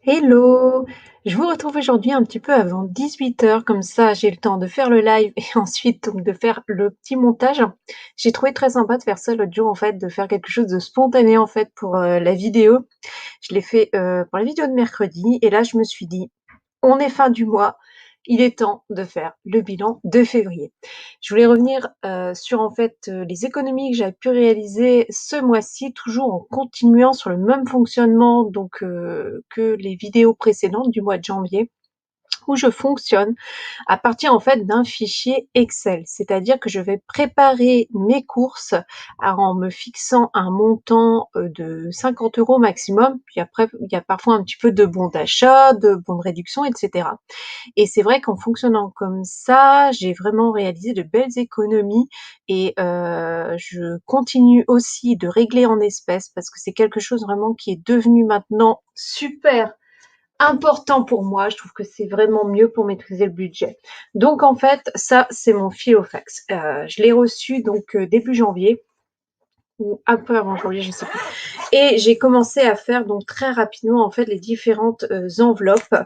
Hello! Je vous retrouve aujourd'hui un petit peu avant 18 h, comme ça j'ai le temps de faire le live et ensuite donc de faire le petit montage. J'ai trouvé très sympa de faire ça l'autre jour en fait, de faire quelque chose de spontané en fait pour la vidéo. Je l'ai fait pour la vidéo de mercredi et là je me suis dit, on est fin du mois, il est temps de faire le bilan de février. Je voulais revenir sur en fait les économies que j'avais pu réaliser ce mois-ci, toujours en continuant sur le même fonctionnement donc que les vidéos précédentes du mois de janvier, où je fonctionne à partir en fait d'un fichier Excel. C'est-à-dire que je vais préparer mes courses en me fixant un montant de 50 € maximum. Puis après, il y a parfois un petit peu de bons d'achat, de bons de réduction, etc. Et c'est vrai qu'en fonctionnant comme ça, j'ai vraiment réalisé de belles économies et je continue aussi de régler en espèces parce que c'est quelque chose vraiment qui est devenu maintenant super important pour moi. Je trouve que c'est vraiment mieux pour maîtriser le budget. Donc en fait, ça, c'est mon Filofax. Je l'ai reçu donc début janvier ou un peu avant janvier, je sais plus. Et j'ai commencé à faire donc très rapidement en fait les différentes enveloppes.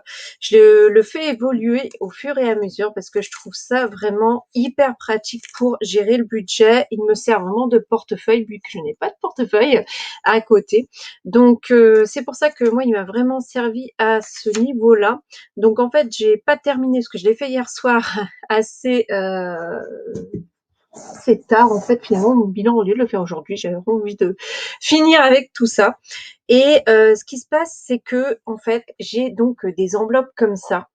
Je le fais évoluer au fur et à mesure parce que je trouve ça vraiment hyper pratique pour gérer le budget. Il me sert vraiment de portefeuille vu que je n'ai pas de portefeuille à côté. Donc c'est pour ça que moi il m'a vraiment servi à ce niveau-là. Donc en fait j'ai pas terminé ce que je l'ai fait hier soir assez c'est tard en fait finalement mon bilan au lieu de le faire aujourd'hui, j'avais envie de finir avec tout ça. Et ce qui se passe, c'est que en fait, j'ai donc des enveloppes comme ça,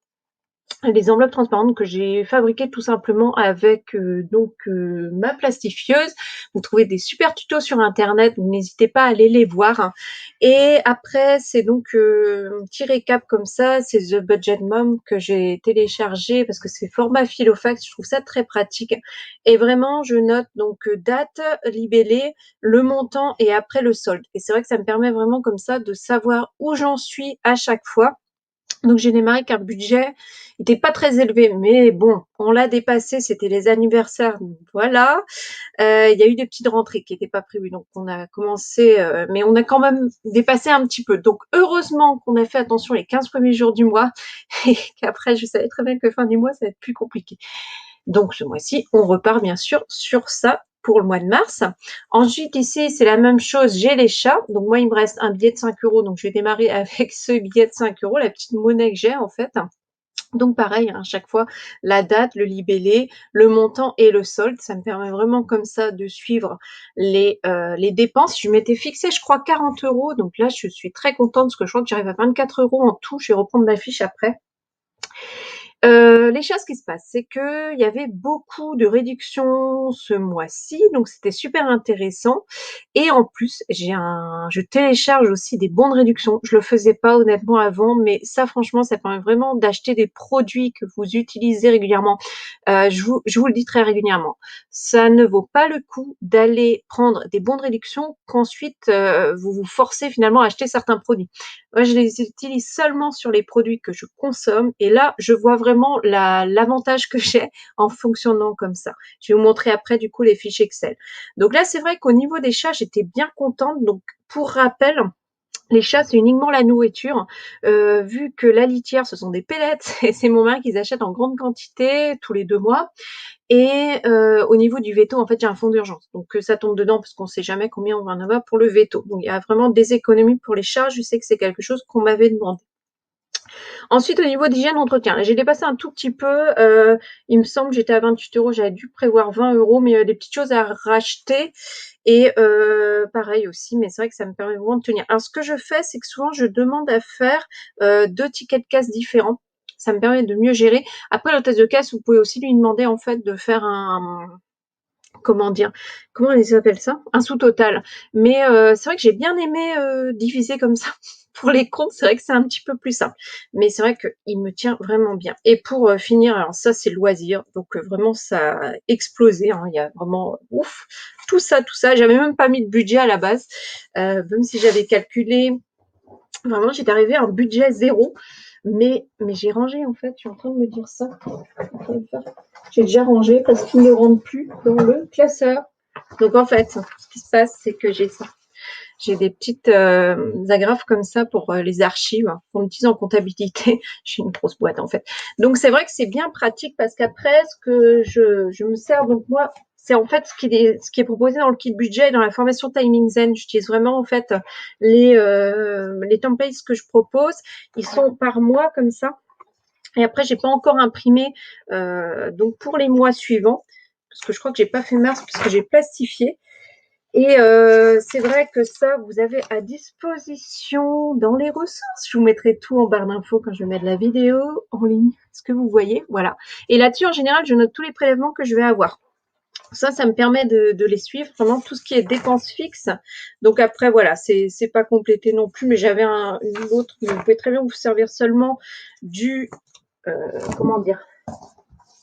des enveloppes transparentes que j'ai fabriquées tout simplement avec ma plastifieuse. Vous trouvez des super tutos sur internet, donc n'hésitez pas à aller les voir. Et après, c'est donc un petit récap comme ça, c'est The Budget Mom que j'ai téléchargé parce que c'est format Filofax, je trouve ça très pratique. Et vraiment, je note donc date, libellé, le montant et après le solde. Et c'est vrai que ça me permet vraiment comme ça de savoir où j'en suis à chaque fois. Donc j'ai démarré avec un budget, il était pas très élevé, mais bon, on l'a dépassé, c'était les anniversaires, donc voilà. Il y a eu des petites rentrées qui n'étaient pas prévues, donc on a commencé, mais on a quand même dépassé un petit peu. Donc heureusement qu'on a fait attention les 15 premiers jours du mois et qu'après je savais très bien que fin du mois ça va être plus compliqué. Donc ce mois-ci, on repart bien sûr sur ça pour le mois de mars. Ensuite, ici, c'est la même chose, j'ai les chats. Donc moi, il me reste un billet de 5 €, donc je vais démarrer avec ce billet de 5 €, la petite monnaie que j'ai en fait. Donc pareil, à chaque fois, la date, le libellé, le montant et le solde. Ça me permet vraiment comme ça de suivre les dépenses. Je m'étais fixé, je crois, 40 €. Donc là, je suis très contente parce que je crois que j'arrive à 24 € en tout. Je vais reprendre ma fiche après. Les choses qui se passent, c'est qu'il y avait beaucoup de réductions ce mois-ci, donc c'était super intéressant. Et en plus, je télécharge aussi des bons de réduction. Je le faisais pas honnêtement avant, mais ça franchement, ça permet vraiment d'acheter des produits que vous utilisez régulièrement. Je vous le dis très régulièrement, ça ne vaut pas le coup d'aller prendre des bons de réduction qu'ensuite vous vous forcez finalement à acheter certains produits. Moi, je les utilise seulement sur les produits que je consomme et là, je vois vraiment l'avantage que j'ai en fonctionnant comme ça. Je vais vous montrer après du coup les fiches Excel. Donc là, c'est vrai qu'au niveau des chats, j'étais bien contente. Donc pour rappel, les chats, c'est uniquement la nourriture. Vu que la litière, ce sont des pellets, et c'est mon mari qui les achète en grande quantité tous les 2 mois. Et au niveau du veto, en fait, j'ai un fonds d'urgence. Donc ça tombe dedans parce qu'on ne sait jamais combien on va en avoir pour le veto. Donc il y a vraiment des économies pour les chats. Je sais que c'est quelque chose qu'on m'avait demandé. Ensuite, au niveau d'hygiène d'entretien, j'ai dépassé un tout petit peu. Il me semble que j'étais à 28 €. J'avais dû prévoir 20 €, mais des petites choses à racheter. Et pareil aussi, mais c'est vrai que ça me permet vraiment de tenir. Alors, ce que je fais, c'est que souvent, je demande à faire 2 tickets de caisse différents. Ça me permet de mieux gérer. Après, l'hôtesse de caisse, vous pouvez aussi lui demander en fait de faire comment dire, comment ils appellent ça? Un sous-total. Mais c'est vrai que j'ai bien aimé diviser comme ça. Pour les comptes, c'est vrai que c'est un petit peu plus simple. Mais c'est vrai qu'il me tient vraiment bien. Et pour finir, alors ça c'est loisir, donc vraiment ça a explosé, hein. Il y a vraiment ouf, tout ça, tout ça. J'avais même pas mis de budget à la base, même si j'avais calculé. Vraiment, j'étais arrivée à un budget zéro. Mais j'ai rangé en fait, je suis en train de me dire ça. J'ai déjà rangé parce qu'il ne rentre plus dans le classeur. Donc en fait, ce qui se passe, c'est que j'ai ça. J'ai des petites agrafes comme ça pour les archives qu'on utilise en comptabilité. J'ai une grosse boîte en fait. Donc c'est vrai que c'est bien pratique parce qu'après, ce que je me sers, donc moi, c'est en fait ce qui est proposé dans le kit budget et dans la formation Timing Zen. J'utilise vraiment en fait les templates que je propose. Ils sont par mois comme ça. Et après, j'ai pas encore imprimé donc pour les mois suivants, parce que je crois que j'ai pas fait mars puisque j'ai plastifié. Et c'est vrai que ça, vous avez à disposition dans les ressources. Je vous mettrai tout en barre d'infos quand je vais mettre la vidéo en ligne. Ce que vous voyez, voilà. Et là-dessus, en général, je note tous les prélèvements que je vais avoir. Ça me permet de les suivre pendant tout ce qui est dépenses fixes. Donc après, voilà, c'est pas complété non plus, mais j'avais une autre, mais vous pouvez très bien vous servir seulement du, comment dire,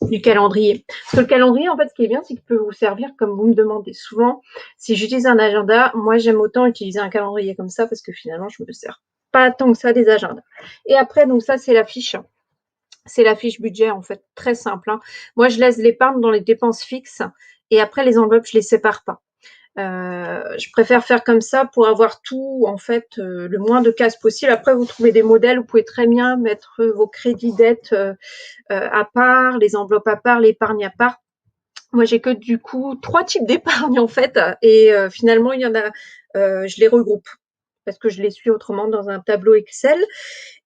du calendrier. Parce que le calendrier, en fait, ce qui est bien, c'est qu'il peut vous servir, comme vous me demandez souvent, si j'utilise un agenda, moi, j'aime autant utiliser un calendrier comme ça, parce que finalement, je me sers pas tant que ça des agendas. Et après, donc ça, c'est la fiche. C'est la fiche budget, en fait, très simple. Hein. Moi, je laisse l'épargne dans les dépenses fixes, et après, les enveloppes, je les sépare pas. Je préfère faire comme ça pour avoir tout, en fait, le moins de cases possible. Après, vous trouvez des modèles, vous pouvez très bien mettre vos crédits dettes à part, les enveloppes à part, l'épargne à part. Moi, j'ai que du coup 3 types d'épargne en fait, et finalement, il y en a, je les regroupe parce que je les suis autrement dans un tableau Excel.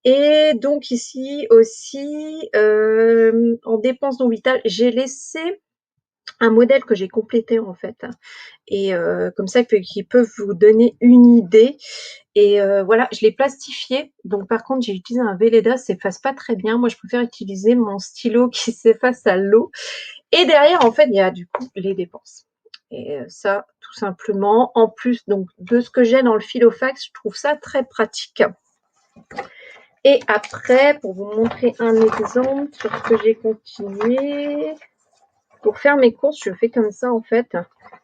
Et donc ici aussi, en dépenses non vitales, j'ai laissé un modèle que j'ai complété en fait, et comme ça qui peut vous donner une idée. Et voilà, je l'ai plastifié. Donc par contre, j'ai utilisé un Velleda, ça s'efface pas très bien. Moi, je préfère utiliser mon stylo qui s'efface à l'eau. Et derrière, en fait, il y a du coup les dépenses. Et ça, tout simplement, en plus donc de ce que j'ai dans le Filofax, je trouve ça très pratique. Et après, pour vous montrer un exemple sur ce que j'ai continué, pour faire mes courses, je fais comme ça en fait.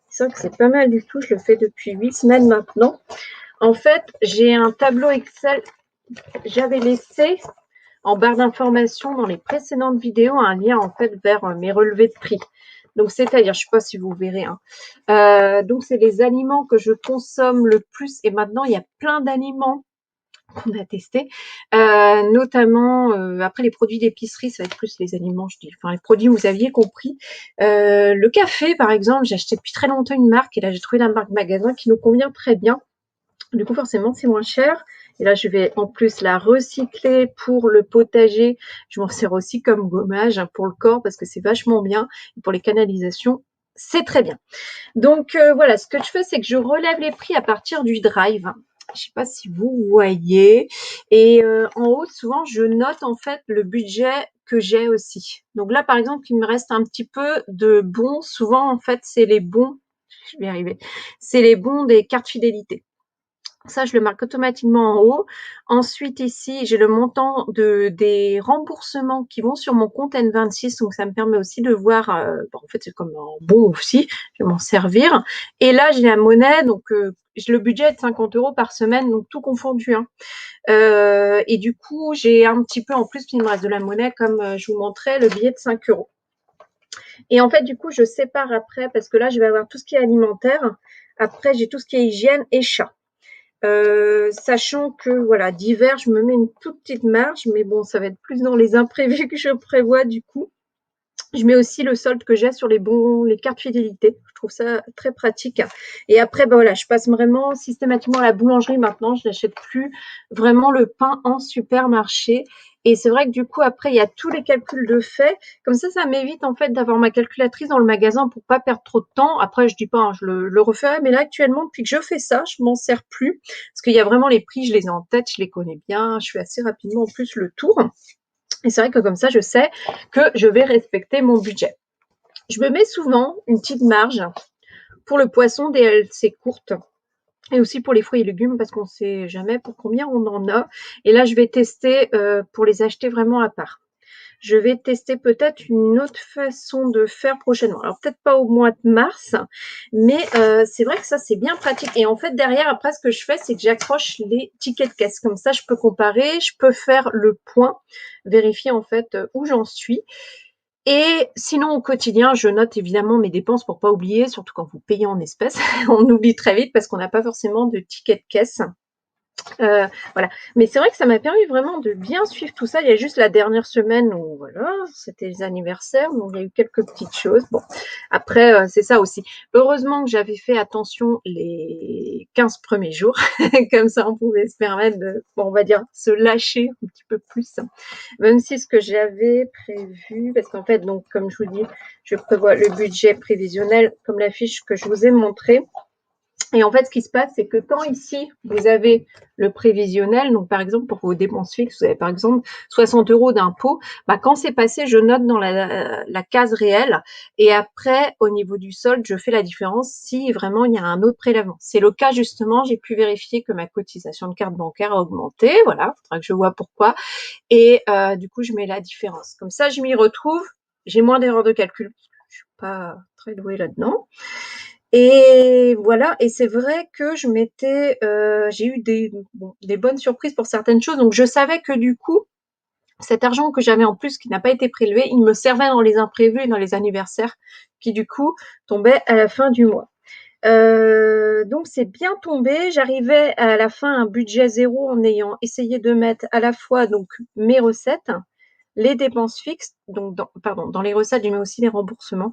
C'est vrai que c'est pas mal du tout, je le fais depuis 8 semaines maintenant. En fait, j'ai un tableau Excel, j'avais laissé en barre d'information dans les précédentes vidéos un lien en fait vers mes relevés de prix. Donc c'est-à-dire, je ne sais pas si vous verrez, hein. Donc c'est les aliments que je consomme le plus, et maintenant il y a plein d'aliments qu'on a testés, notamment après les produits d'épicerie, ça va être plus les aliments, je dis, enfin les produits, vous aviez compris. Le café par exemple, j'ai acheté depuis très longtemps une marque, et là j'ai trouvé la marque magasin qui nous convient très bien. Du coup, forcément, c'est moins cher. Et là, je vais en plus la recycler pour le potager. Je m'en sers aussi comme gommage pour le corps parce que c'est vachement bien. Et pour les canalisations, c'est très bien. Donc, voilà, ce que je fais, c'est que je relève les prix à partir du drive. Je ne sais pas si vous voyez. Et en haut, souvent, je note en fait le budget que j'ai aussi. Donc là, par exemple, il me reste un petit peu de bons. Souvent, en fait, c'est les bons. Je vais y arriver. C'est les bons des cartes fidélité. Ça, je le marque automatiquement en haut. Ensuite, ici, j'ai le montant des remboursements qui vont sur mon compte N26. Donc, ça me permet aussi de voir, en fait, c'est comme un bon aussi, je vais m'en servir. Et là, j'ai la monnaie, donc le budget est de 50 € par semaine, donc tout confondu. Hein. Et du coup, j'ai un petit peu en plus, il me reste de la monnaie, comme je vous montrais, le billet de 5 €. Et en fait, du coup, je sépare après, parce que là, je vais avoir tout ce qui est alimentaire. Après, j'ai tout ce qui est hygiène et chat. Sachant que voilà, d'hiver, je me mets une toute petite marge, mais bon, ça va être plus dans les imprévus que je prévois du coup. Je mets aussi le solde que j'ai sur les cartes fidélité. Je trouve ça très pratique. Et après, ben voilà, je passe vraiment systématiquement à la boulangerie maintenant. Je n'achète plus vraiment le pain en supermarché. Et c'est vrai que du coup, après, il y a tous les calculs de fait. Comme ça m'évite en fait d'avoir ma calculatrice dans le magasin pour pas perdre trop de temps. Après, je dis pas, hein, je le referai. Mais là, actuellement, depuis que je fais ça, je m'en sers plus. Parce qu'il y a vraiment les prix, je les ai en tête, je les connais bien. Je fais assez rapidement en plus le tour. Et c'est vrai que comme ça, je sais que je vais respecter mon budget. Je me mets souvent une petite marge pour le poisson DLC courtes et aussi pour les fruits et légumes parce qu'on ne sait jamais pour combien on en a. Et là, je vais tester pour les acheter vraiment à part. Je vais tester peut-être une autre façon de faire prochainement. Alors peut-être pas au mois de mars, mais c'est vrai que ça c'est bien pratique. Et en fait derrière, après ce que je fais, c'est que j'accroche les tickets de caisse. Comme ça, je peux comparer, je peux faire le point, vérifier en fait où j'en suis. Et sinon, au quotidien, je note évidemment mes dépenses pour pas oublier, surtout quand vous payez en espèces. On oublie très vite parce qu'on n'a pas forcément de ticket de caisse. Voilà. Mais c'est vrai que ça m'a permis vraiment de bien suivre tout ça. Il y a juste la dernière semaine où voilà, c'était les anniversaires, donc il y a eu quelques petites choses. Bon, après, c'est ça aussi. Heureusement que j'avais fait attention les 15 premiers jours. Comme ça, on pouvait se permettre de, bon, on va dire, se lâcher un petit peu plus. Même si ce que j'avais prévu, parce qu'en fait, donc, comme je vous dis, je prévois le budget prévisionnel comme la fiche que je vous ai montrée. Et en fait, ce qui se passe, c'est que quand ici, vous avez le prévisionnel, donc par exemple, pour vos dépenses fixes, vous avez par exemple 60 € d'impôt, bah, quand c'est passé, je note dans la case réelle. Et après, au niveau du solde, je fais la différence si vraiment il y a un autre prélèvement. C'est le cas justement, j'ai pu vérifier que ma cotisation de carte bancaire a augmenté. Voilà, il faudra que je vois pourquoi. Et du coup, je mets la différence. Comme ça, je m'y retrouve. J'ai moins d'erreurs de calcul. Je suis pas très douée là-dedans. Et voilà, et c'est vrai que j'ai eu des bonnes surprises pour certaines choses. Donc je savais que du coup, cet argent que j'avais en plus qui n'a pas été prélevé, il me servait dans les imprévus et dans les anniversaires qui du coup tombaient à la fin du mois. Donc c'est bien tombé. J'arrivais à la fin à un budget zéro en ayant essayé de mettre à la fois donc mes recettes, les dépenses fixes, donc dans les recettes, je mets aussi les remboursements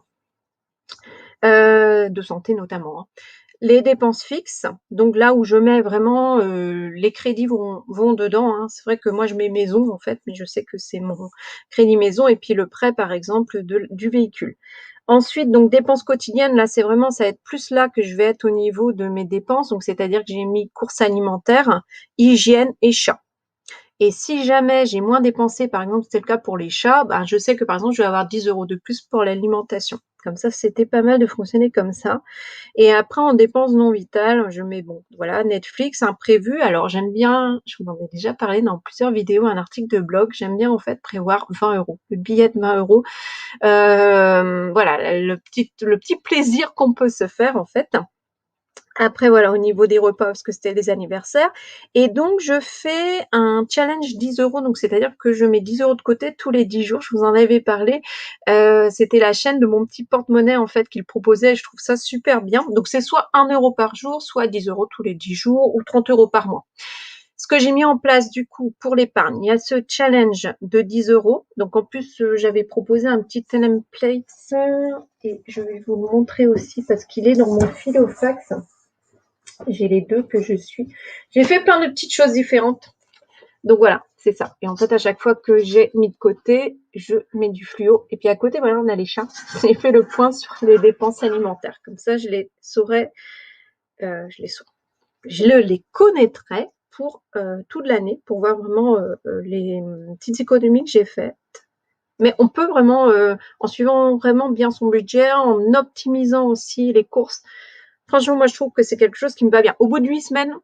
de santé notamment, hein. Les dépenses fixes, donc là où je mets vraiment les crédits vont dedans, hein. C'est vrai que moi je mets maison en fait, mais je sais que c'est mon crédit maison et puis le prêt par exemple du véhicule. Ensuite, donc dépenses quotidiennes, là c'est vraiment, ça va être plus là que je vais être au niveau de mes dépenses, donc c'est-à-dire que j'ai mis courses alimentaires, hygiène et chat. Et si jamais j'ai moins dépensé, par exemple, c'est le cas pour les chats, ben, je sais que par exemple, je vais avoir 10 € de plus pour l'alimentation. Comme ça, c'était pas mal de fonctionner comme ça. Et après, en dépenses non vitales, je mets, bon, voilà, Netflix, imprévu. Alors, j'aime bien, je vous en ai déjà parlé dans plusieurs vidéos, un article de blog, j'aime bien en fait prévoir 20 €, le billet de 20 €. Voilà, le petit plaisir qu'on peut se faire en fait. Après, voilà, au niveau des repas, parce que c'était des anniversaires. Et donc, je fais un challenge 10 €. Donc, c'est-à-dire que je mets 10 € de côté tous les 10 jours. Je vous en avais parlé. C'était la chaîne de mon petit porte-monnaie, en fait, qu'il proposait. Je trouve ça super bien. Donc, c'est soit 1 € par jour, soit 10 € tous les 10 jours ou 30 € par mois. Ce que j'ai mis en place, du coup, pour l'épargne, il y a ce challenge de 10 €. Donc, en plus, j'avais proposé un petit template et je vais vous le montrer aussi parce qu'il est dans mon fil au fax. J'ai les deux que je suis. J'ai fait plein de petites choses différentes. Donc voilà, c'est ça. Et en fait, à chaque fois que j'ai mis de côté, je mets du fluo. Et puis à côté, voilà, on a les chats. J'ai fait le point sur les dépenses alimentaires. Comme ça, je les saurais, je les connaîtrais pour toute l'année, pour voir vraiment les petites économies que j'ai faites. Mais on peut vraiment, en suivant vraiment bien son budget, en optimisant aussi les courses. Franchement, moi, je trouve que c'est quelque chose qui me va bien. Au bout de 8 semaines,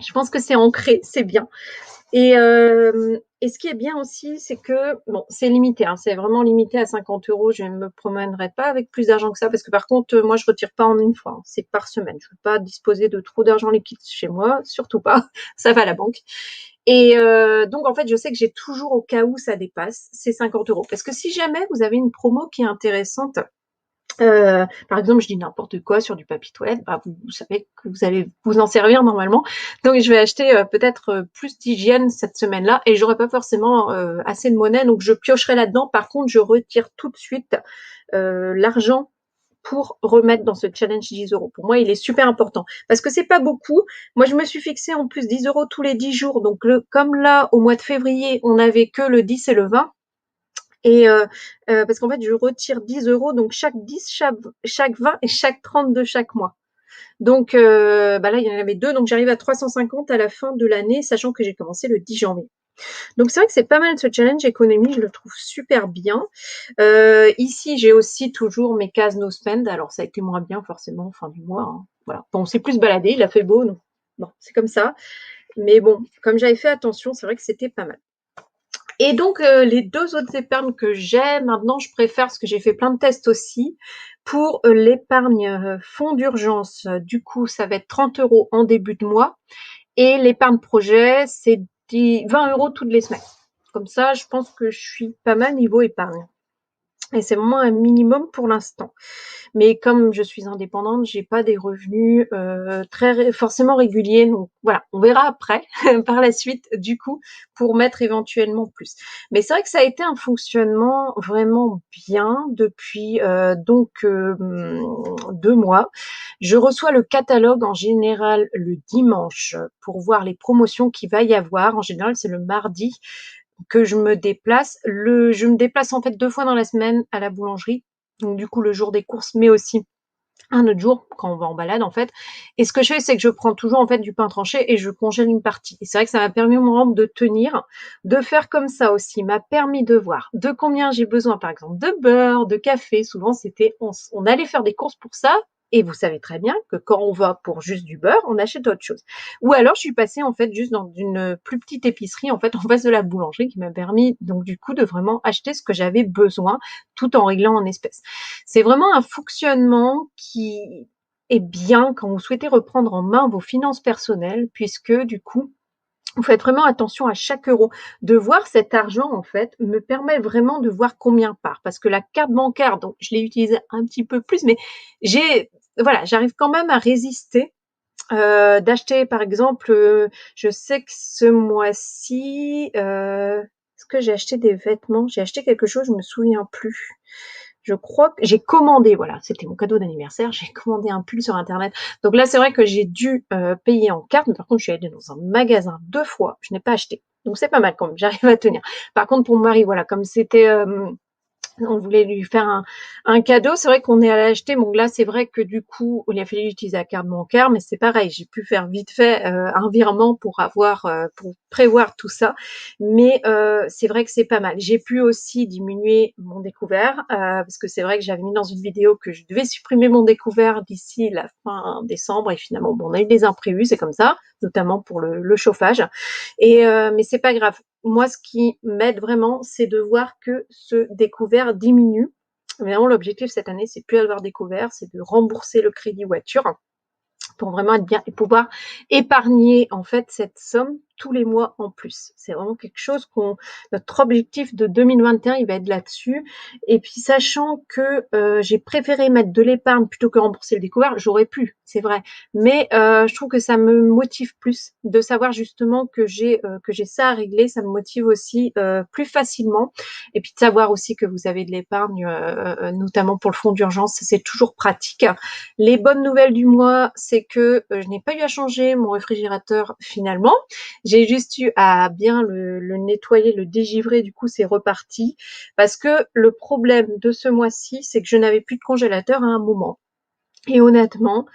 je pense que c'est ancré, c'est bien. Et ce qui est bien aussi, c'est que, bon, c'est limité, hein, c'est vraiment limité à 50 €. Je ne me promènerai pas avec plus d'argent que ça, parce que par contre, moi, je retire pas en une fois, hein, c'est par semaine. Je ne veux pas disposer de trop d'argent liquide chez moi, surtout pas, ça va à la banque. Et donc, en fait, je sais que j'ai toujours, au cas où ça dépasse, ces 50 €. Parce que si jamais vous avez une promo qui est intéressante, par exemple, je dis n'importe quoi sur du papier toilette, bah, vous savez que vous allez vous en servir normalement. Donc je vais acheter peut-être plus d'hygiène cette semaine-là et j'aurai pas forcément assez de monnaie, donc je piocherai là-dedans. Par contre, je retire tout de suite l'argent pour remettre dans ce challenge 10 €. Pour moi, il est super important parce que c'est pas beaucoup. Moi, je me suis fixé en plus 10 € tous les 10 jours. Donc comme là, au mois de février, on n'avait que le 10 et le 20. Et parce qu'en fait, je retire 10 €, donc chaque 10, chaque 20 et chaque 30 de chaque mois. Donc bah là, il y en avait deux, donc j'arrive à 350 à la fin de l'année, sachant que j'ai commencé le 10 janvier. Donc c'est vrai que c'est pas mal ce challenge économie, je le trouve super bien. Ici, j'ai aussi toujours mes cases no spend. Alors ça a été moins bien forcément fin du mois, hein. Voilà. Bon, on s'est plus baladé, il a fait beau, donc bon, c'est comme ça. Mais bon, comme j'avais fait attention, c'est vrai que c'était pas mal. Et donc, les deux autres épargnes que j'ai, maintenant, je préfère, parce que j'ai fait plein de tests aussi, pour l'épargne fonds d'urgence. Du coup, ça va être 30 € en début de mois. Et l'épargne projet, c'est 20 € toutes les semaines. Comme ça, je pense que je suis pas mal niveau épargne. et c'est vraiment un minimum pour l'instant. Mais comme je suis indépendante, j'ai pas des revenus très forcément réguliers. Donc voilà, on verra après par la suite du coup pour mettre éventuellement plus. Mais c'est vrai que ça a été un fonctionnement vraiment bien depuis 2 mois. Je reçois le catalogue en général le dimanche pour voir les promotions qu'il va y avoir. En général, c'est le mardi que je me déplace. Je me déplace en fait 2 fois dans la semaine à la boulangerie. Donc du coup le jour des courses, mais aussi un autre jour quand on va en balade en fait. Et ce que je fais, c'est que je prends toujours en fait du pain tranché et je congèle une partie. Et c'est vrai que ça m'a permis au moment de tenir, de faire comme ça aussi, m'a permis de voir de combien j'ai besoin, par exemple, de beurre, de café. Souvent, c'était, on allait faire des courses pour ça. Et vous savez très bien que quand on va pour juste du beurre, on achète autre chose. Ou alors, je suis passée en fait juste dans une plus petite épicerie en fait en face de la boulangerie qui m'a permis donc du coup de vraiment acheter ce que j'avais besoin tout en réglant en espèces. C'est vraiment un fonctionnement qui est bien quand vous souhaitez reprendre en main vos finances personnelles, puisque du coup, vous faites vraiment attention à chaque euro. De voir cet argent, en fait, me permet vraiment de voir combien part. Parce que la carte bancaire, donc je l'ai utilisée un petit peu plus, mais voilà, j'arrive quand même à résister. D'acheter, par exemple, je sais que ce mois-ci, est-ce que j'ai acheté des vêtements? J'ai acheté quelque chose, je me souviens plus. Je crois que j'ai commandé, voilà, c'était mon cadeau d'anniversaire, j'ai commandé un pull sur internet. Donc là, c'est vrai que j'ai dû payer en carte, mais par contre, je suis allée dans un magasin 2 fois, je n'ai pas acheté. Donc c'est pas mal quand même, j'arrive à tenir. Par contre, pour mon mari, voilà, comme c'était on voulait lui faire un cadeau. C'est vrai qu'on est allé acheter. Donc là, c'est vrai que du coup, il a fallu utiliser la carte bancaire, mais c'est pareil. J'ai pu faire vite fait un virement pour prévoir tout ça. Mais c'est vrai que c'est pas mal. J'ai pu aussi diminuer mon découvert parce que c'est vrai que j'avais mis dans une vidéo que je devais supprimer mon découvert d'ici la fin décembre et finalement, bon, on a eu des imprévus, c'est comme ça, notamment pour le chauffage. Mais c'est pas grave. Moi, ce qui m'aide vraiment, c'est de voir que ce découvert diminue. Vraiment, l'objectif cette année, c'est plus avoir découvert, c'est de rembourser le crédit voiture pour vraiment être bien et pouvoir épargner en fait cette somme tous les mois en plus. C'est vraiment quelque chose notre objectif de 2021, il va être là-dessus. Et puis sachant que j'ai préféré mettre de l'épargne plutôt que rembourser le découvert, j'aurais pu, c'est vrai. Mais je trouve que ça me motive plus de savoir justement que j'ai ça à régler. Ça me motive aussi plus facilement. Et puis de savoir aussi que vous avez de l'épargne, notamment pour le fonds d'urgence, c'est toujours pratique. Les bonnes nouvelles du mois, c'est que je n'ai pas eu à changer mon réfrigérateur finalement. J'ai juste eu à bien le nettoyer, le dégivrer, du coup c'est reparti. Parce que le problème de ce mois-ci, c'est que je n'avais plus de congélateur à un moment. Et honnêtement,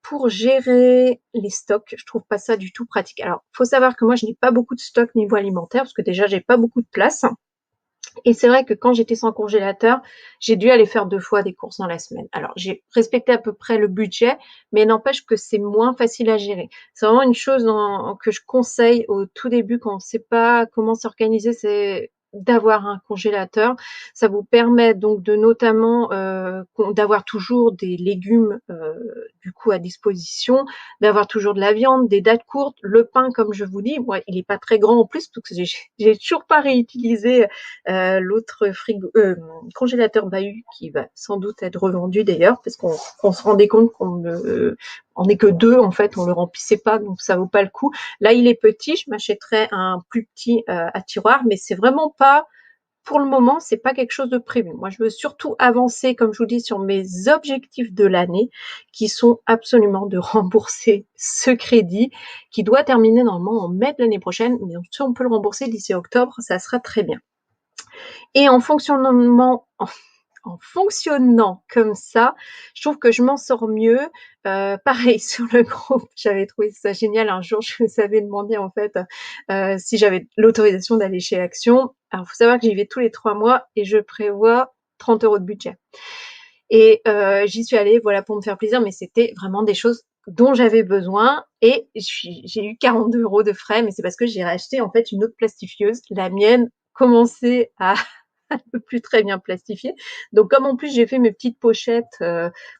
pour gérer les stocks, je trouve pas ça du tout pratique. Alors, faut savoir que moi, je n'ai pas beaucoup de stock niveau alimentaire, parce que déjà, j'ai pas beaucoup de place. Et c'est vrai que quand j'étais sans congélateur, j'ai dû aller faire 2 fois des courses dans la semaine. Alors, j'ai respecté à peu près le budget, mais n'empêche que c'est moins facile à gérer. C'est vraiment une chose que je conseille au tout début quand on ne sait pas comment s'organiser, c'est d'avoir un congélateur. Ça vous permet donc de notamment d'avoir toujours des légumes du coup à disposition, d'avoir toujours de la viande, des dates courtes, le pain comme je vous dis, moi il est pas très grand en plus parce que j'ai toujours pas réutilisé l'autre congélateur bahut qui va sans doute être revendu d'ailleurs parce qu'on se rendait compte qu'on n'est que deux en fait, on le remplissait pas donc ça vaut pas le coup. Là il est petit, je m'achèterais un plus petit à tiroir, mais c'est vraiment pas pour le moment, c'est pas quelque chose de prévu. Moi, je veux surtout avancer, comme je vous dis, sur mes objectifs de l'année, qui sont absolument de rembourser ce crédit, qui doit terminer normalement en mai de l'année prochaine. Mais si on peut le rembourser d'ici octobre, ça sera très bien. Et en fonctionnant comme ça, je trouve que je m'en sors mieux. Pareil sur le groupe, j'avais trouvé ça génial. Un jour, je vous avais demandé en fait si j'avais l'autorisation d'aller chez Action. Alors, il faut savoir que j'y vais tous les 3 mois et je prévois 30 € de budget. Et j'y suis allée, voilà, pour me faire plaisir, mais c'était vraiment des choses dont j'avais besoin et j'ai eu 42 € de frais, mais c'est parce que j'ai racheté en fait une autre plastifieuse. La mienne commençait à elle peut plus très bien plastifier. Donc comme en plus j'ai fait mes petites pochettes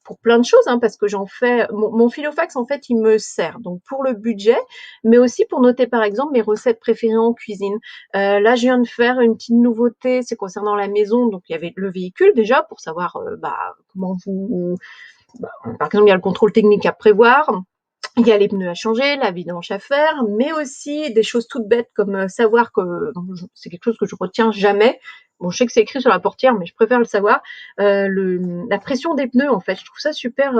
pour plein de choses, hein, parce que j'en fais, mon Filofax en fait il me sert donc pour le budget, mais aussi pour noter par exemple mes recettes préférées en cuisine. Là je viens de faire une petite nouveauté, c'est concernant la maison, donc il y avait le véhicule déjà pour savoir comment vous, par exemple il y a le contrôle technique à prévoir. Il y a les pneus à changer, la vidange à faire, mais aussi des choses toutes bêtes comme savoir que c'est quelque chose que je retiens jamais. Bon, je sais que c'est écrit sur la portière, mais je préfère le savoir. La pression des pneus, en fait, je trouve ça super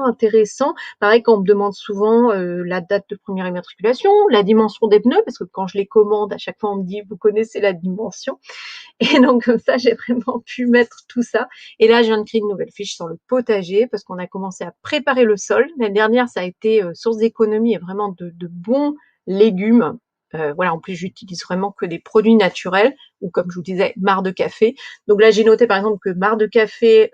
intéressant. Pareil, quand on me demande souvent la date de première immatriculation, la dimension des pneus, parce que quand je les commande, à chaque fois on me dit vous connaissez la dimension. Et donc comme ça, j'ai vraiment pu mettre tout ça. Et là, je viens de créer une nouvelle fiche sur le potager parce qu'on a commencé à préparer le sol. L'année dernière, ça a été source d'économie et vraiment de bons légumes. Voilà, en plus, j'utilise vraiment que des produits naturels ou comme je vous disais, marc de café. Donc là, j'ai noté par exemple que marc de café,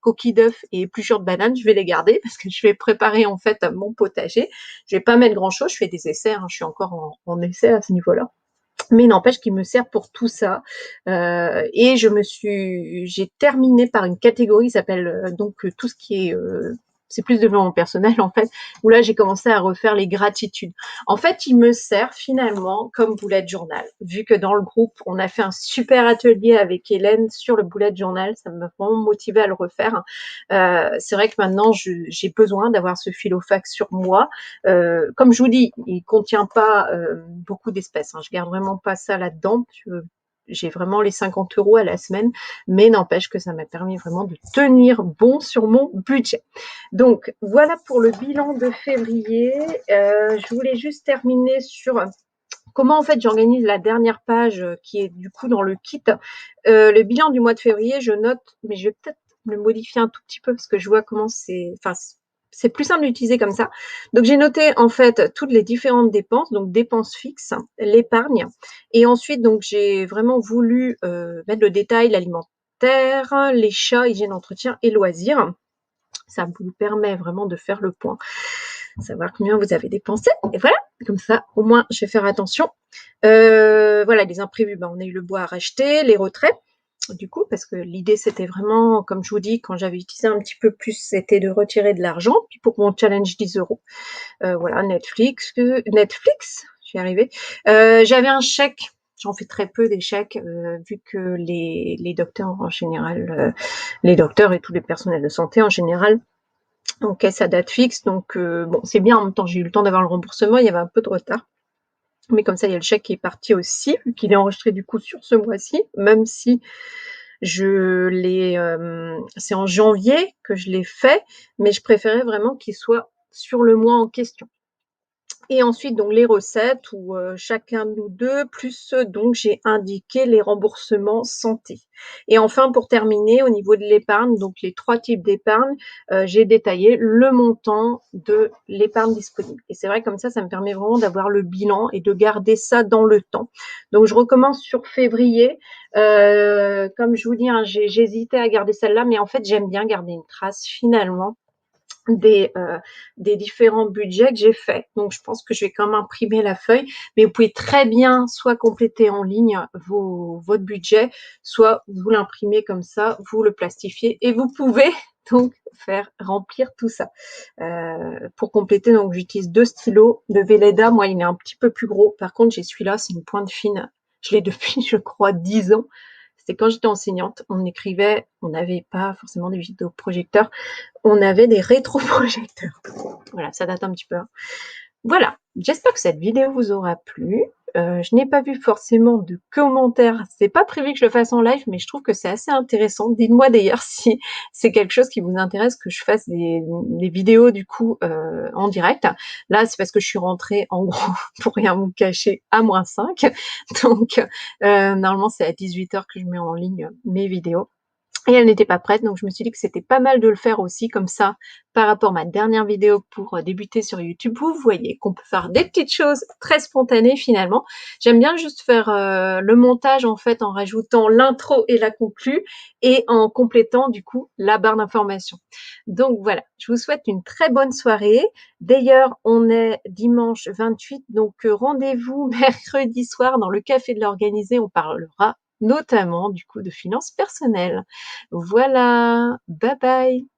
coquille d'œuf et épluchures de banane, je vais les garder parce que je vais préparer en fait mon potager. Je vais pas mettre grand chose, je fais des essais, hein, je suis encore en essai à ce niveau-là. Mais n'empêche qu'il me sert pour tout ça. Et j'ai terminé par une catégorie qui s'appelle tout ce qui est c'est plus développement personnel en fait, où là j'ai commencé à refaire les gratitudes. En fait, il me sert finalement comme bullet journal, vu que dans le groupe on a fait un super atelier avec Hélène sur le bullet journal, ça m'a vraiment motivé à le refaire. C'est vrai que maintenant j'ai besoin d'avoir ce filofax sur moi. Comme je vous dis, il contient pas beaucoup d'espèces, hein. Je garde vraiment pas ça là-dedans. J'ai vraiment les 50 € à la semaine, mais n'empêche que ça m'a permis vraiment de tenir bon sur mon budget. Donc voilà pour le bilan de février. Je voulais juste terminer sur comment en fait j'organise la dernière page qui est du coup dans le kit. Le bilan du mois de février, je note, mais je vais peut-être le modifier un tout petit peu parce que je vois comment c'est plus simple d'utiliser comme ça. Donc j'ai noté en fait toutes les différentes dépenses, donc dépenses fixes, l'épargne, et ensuite donc j'ai vraiment voulu mettre le détail, l'alimentaire, les chats, hygiène, entretien et loisirs. Ça vous permet vraiment de faire le point, savoir combien vous avez dépensé. Et voilà, comme ça, au moins, je vais faire attention. Voilà, les imprévus, on a eu le bois à racheter, les retraits, du coup, parce que l'idée, c'était vraiment, comme je vous dis, quand j'avais utilisé un petit peu plus, c'était de retirer de l'argent, puis pour mon challenge 10 €. Voilà, Netflix, j'y ai arrivé. J'avais un chèque. J'en fais très peu des chèques, vu que les docteurs en général, les docteurs et tous les personnels de santé en général encaissent à date fixe. Donc bon, c'est bien, en même temps j'ai eu le temps d'avoir le remboursement, il y avait un peu de retard. Mais comme ça, il y a le chèque qui est parti aussi, vu qu'il est enregistré du coup sur ce mois-ci, même si c'est en janvier que je l'ai fait, mais je préférais vraiment qu'il soit sur le mois en question. Et ensuite, donc les recettes où chacun de nous deux, plus donc j'ai indiqué les remboursements santé. Et enfin, pour terminer, au niveau de l'épargne, donc les 3 types d'épargne, j'ai détaillé le montant de l'épargne disponible. Et c'est vrai, comme ça me permet vraiment d'avoir le bilan et de garder ça dans le temps. Donc je recommence sur février. Comme je vous dis, hein, j'ai hésité à garder celle-là, mais en fait j'aime bien garder une trace finalement des différents budgets que j'ai faits. Donc je pense que je vais quand même imprimer la feuille, mais vous pouvez très bien soit compléter en ligne votre budget, soit vous l'imprimez comme ça, vous le plastifiez et vous pouvez donc faire remplir tout ça. Pour compléter, donc j'utilise 2 stylos de Velleda. Moi, il est un petit peu plus gros. Par contre, j'ai celui-là, c'est une pointe fine. Je l'ai depuis, je crois, 10 ans. C'était quand j'étais enseignante, on écrivait, on n'avait pas forcément des vidéoprojecteurs, on avait des rétroprojecteurs. Voilà, ça date un petit peu. Hein. Voilà, j'espère que cette vidéo vous aura plu. Je n'ai pas vu forcément de commentaires. C'est pas prévu que je le fasse en live, mais je trouve que c'est assez intéressant. Dites-moi d'ailleurs si c'est quelque chose qui vous intéresse que je fasse des vidéos du coup en direct. Là, c'est parce que je suis rentrée en gros pour rien vous cacher à -5. Donc normalement c'est à 18 h que je mets en ligne mes vidéos. Et elle n'était pas prête, donc je me suis dit que c'était pas mal de le faire aussi, comme ça, par rapport à ma dernière vidéo pour débuter sur YouTube, vous voyez qu'on peut faire des petites choses très spontanées finalement. J'aime bien juste faire le montage en fait en rajoutant l'intro et la conclue et en complétant du coup la barre d'information. Donc voilà, je vous souhaite une très bonne soirée. D'ailleurs, on est dimanche 28, donc rendez-vous mercredi soir dans le café de l'organisé, on parlera notamment du coup de finances personnelles. Voilà, bye bye.